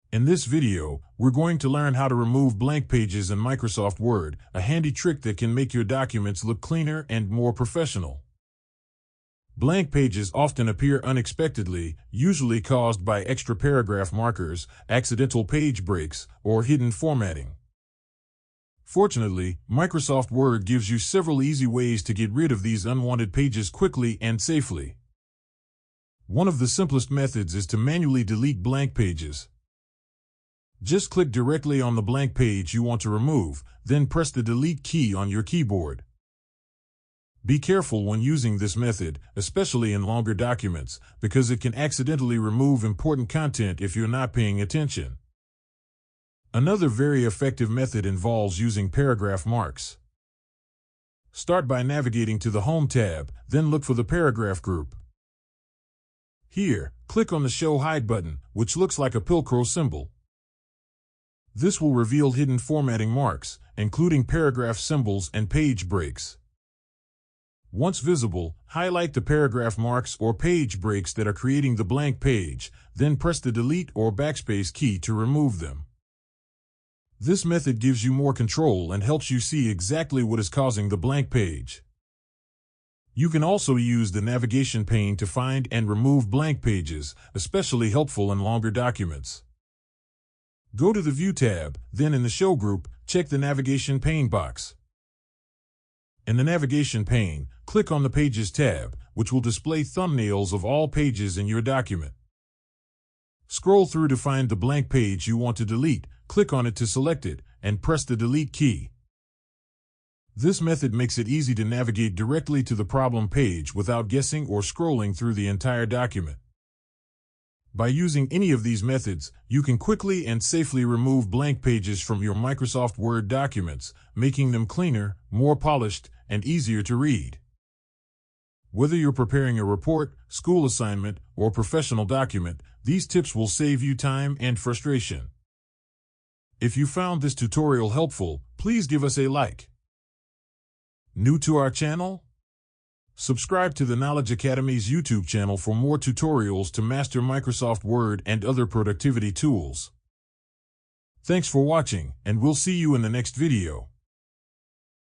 In this video, we're going to learn how to remove blank pages in Microsoft Word, a handy trick that can make your documents look cleaner and more professional. Blank pages often appear unexpectedly, usually caused by extra paragraph markers, accidental page breaks, or hidden formatting. Fortunately, Microsoft Word gives you several easy ways to get rid of these unwanted pages quickly and safely. One of the simplest methods is to manually delete blank pages. Just click directly on the blank page you want to remove, then press the Delete key on your keyboard. Be careful when using this method, especially in longer documents, because it can accidentally remove important content if you're not paying attention. Another very effective method involves using paragraph marks. Start by navigating to the Home tab, then look for the paragraph group. Here, click on the Show Hide button, which looks like a Pilcrow symbol. This will reveal hidden formatting marks, including paragraph symbols and page breaks. Once visible, highlight the paragraph marks or page breaks that are creating the blank page, then press the Delete or Backspace key to remove them. This method gives you more control and helps you see exactly what is causing the blank page. You can also use the navigation pane to find and remove blank pages, especially helpful in longer documents. Go to the View tab, then in the Show group, check the navigation pane box. In the navigation pane, click on the Pages tab, which will display thumbnails of all pages in your document. Scroll through to find the blank page you want to delete, click on it to select it, and press the Delete key. This method makes it easy to navigate directly to the problem page without guessing or scrolling through the entire document. By using any of these methods, you can quickly and safely remove blank pages from your Microsoft Word documents, making them cleaner, more polished, and easier to read. Whether you're preparing a report, school assignment, or professional document, these tips will save you time and frustration. If you found this tutorial helpful, please give us a like. New to our channel? Subscribe to the Knowledge Academy's YouTube channel for more tutorials to master Microsoft Word and other productivity tools. Thanks for watching, and we'll see you in the next video.